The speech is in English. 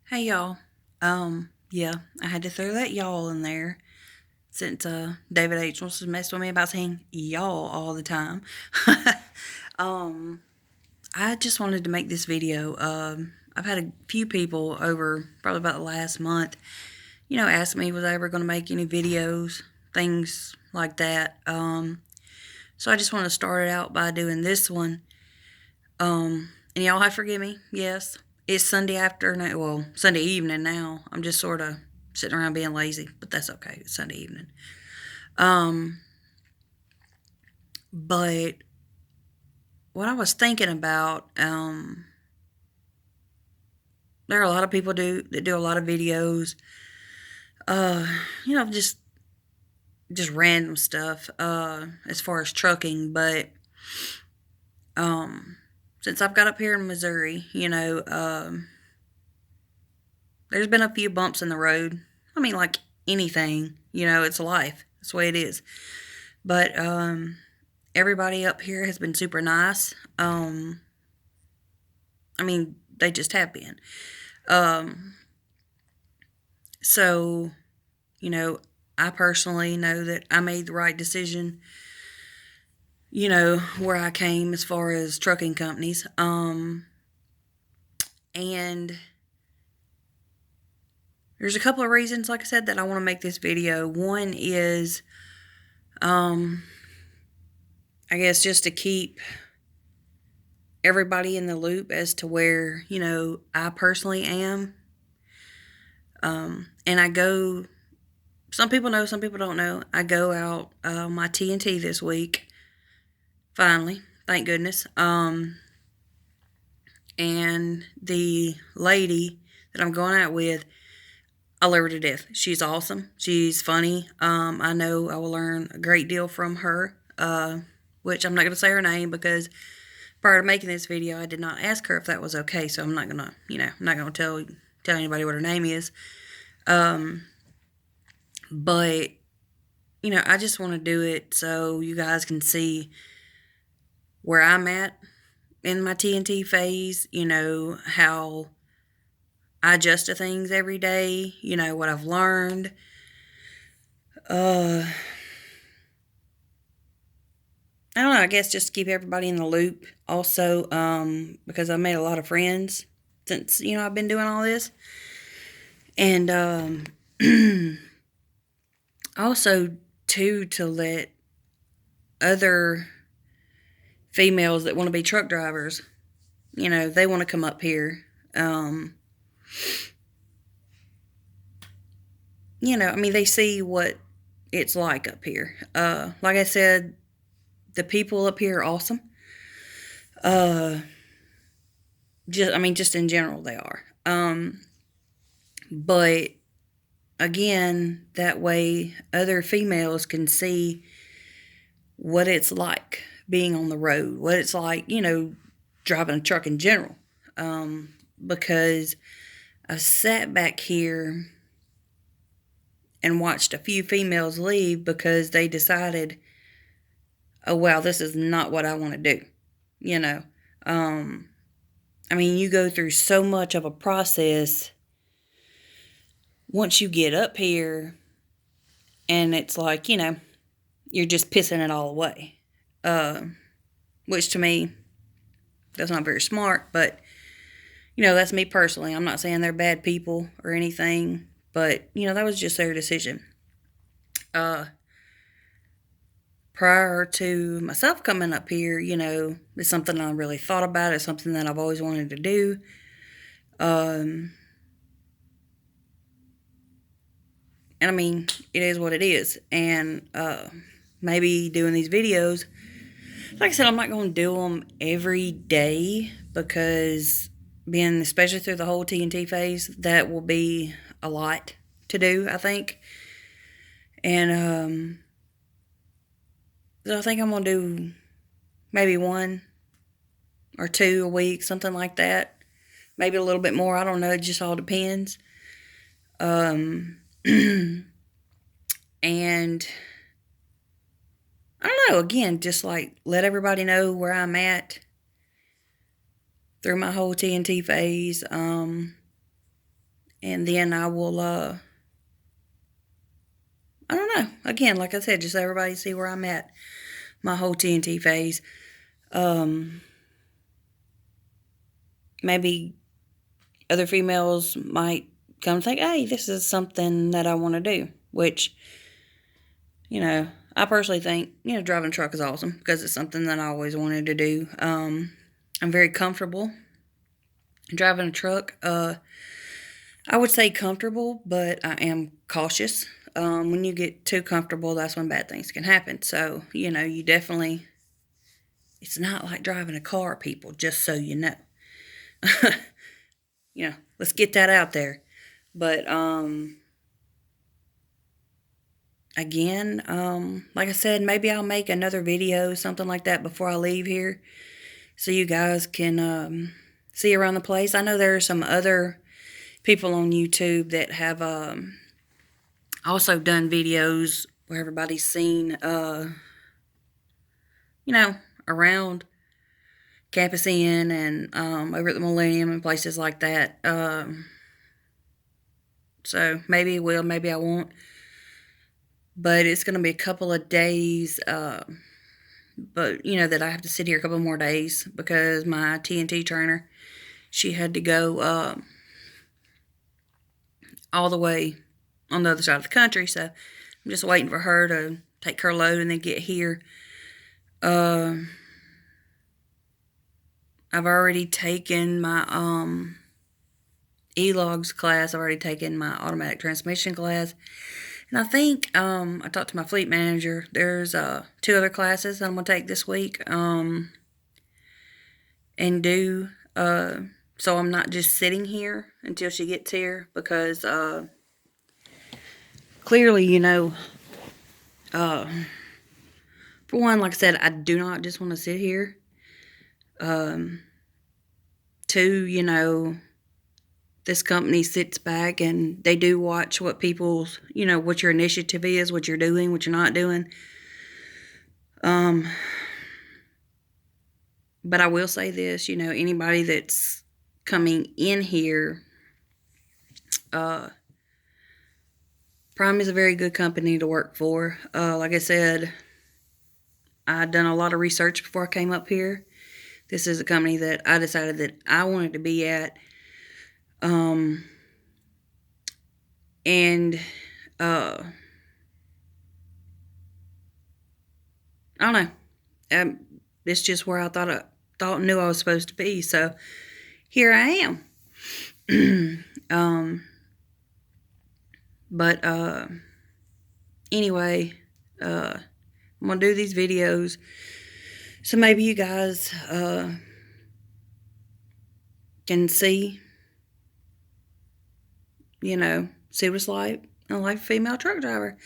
Hey y'all. Yeah, I had to throw that y'all in there since David H wants to mess with me about saying y'all all the time. um, I just wanted to make this video. I've had a few people over probably about the last month, ask me was I ever going to make any videos, things like that. So I just want to start it out by doing this one. And y'all have to forgive me. Yes, it's Sunday afternoon. Well, Sunday evening now. I'm just sort of sitting around being lazy, but that's okay. It's Sunday evening. Um, but what I was thinking about, there are a lot of people that do a lot of videos. Uh, you know, just random stuff. As far as trucking, but since I've got up here in Missouri, there's been a few bumps in the road. I mean, like anything, it's life. That's the way it is. But everybody up here has been super nice. I mean, they just have been. Um, so, you know, I personally know that I made the right decision, where I came as far as trucking companies. And there's a couple of reasons, like I said, that I want to make this video. One is, I guess, just to keep everybody in the loop as to where, I personally am. And I go, some people know, some people don't know, I go out my TNT this week, finally, thank goodness. And the lady that I'm going out with, I love her to death. She's awesome. She's funny. I know I will learn a great deal from her, which I'm not going to say her name because prior to making this video, I did not ask her if that was okay. So I'm not going to, I'm not going to tell anybody what her name is. But, I just want to do it so you guys can see where I'm at in my TNT phase, how I adjust to things every day, what I've learned. I don't know, I guess just to keep everybody in the loop. Also, because I made a lot of friends since, I've been doing all this. And also, too, to let other females that want to be truck drivers, they want to come up here. I mean, they see what it's like up here. Like I said, the people up here are awesome. Just in general, they are. But again, that way other females can see what it's like being on the road, what it's like, driving a truck in general. Because I sat back here and watched a few females leave because they decided, oh, wow, this is not what I want to do. I mean, you go through so much of a process once you get up here, and it's like, you're just pissing it all away. Which to me, that's not very smart, but, that's me personally. I'm not saying they're bad people or anything, but, that was just their decision. Prior to myself coming up here, it's something I really thought about. It's something that I've always wanted to do. And I mean, it is what it is. And maybe doing these videos, like I said, I'm not going to do them every day because especially through the whole TNT phase, that will be a lot to do, I think. And so I think I'm going to do maybe one or two a week, something like that. Maybe a little bit more. I don't know. It just all depends. And I don't know. Again, just like let everybody know where I'm at through my whole TNT phase. And then I will, I don't know. Again, like I said, just so everybody see where I'm at. My whole TNT phase. Maybe other females might come think, hey, this is something that I want to do. Which, I personally think, driving a truck is awesome because it's something that I always wanted to do. I'm very comfortable driving a truck. I would say comfortable, but I am cautious. When you get too comfortable, that's when bad things can happen. So, you definitely, it's not like driving a car, people, just so you know. Let's get that out there. But, again, like I said, maybe I'll make another video, something like that, before I leave here, so you guys can see around the place. I know there are some other people on YouTube that have also done videos where everybody's seen, around Campus Inn and over at the Millennium and places like that. So maybe I will, maybe I won't. But it's going to be a couple of days, but, that I have to sit here a couple more days because my TNT trainer, she had to go all the way on the other side of the country. So I'm just waiting for her to take her load and then get here. I've already taken my E-Logs class. I've already taken my automatic transmission class. And I think I talked to my fleet manager. There's 2 other classes that I'm going to take this week and do. So I'm not just sitting here until she gets here because clearly, for one, like I said, I do not just want to sit here. 2, this company sits back and they do watch what people's, what your initiative is, what you're doing, what you're not doing. But I will say this, anybody that's coming in here, Prime is a very good company to work for. Like I said, I'd done a lot of research before I came up here. This is a company that I decided that I wanted to be at. And I don't know. It's just where I knew I was supposed to be. So here I am. But anyway, I'm gonna do these videos, so maybe you guys can see, see what it's like a female truck driver.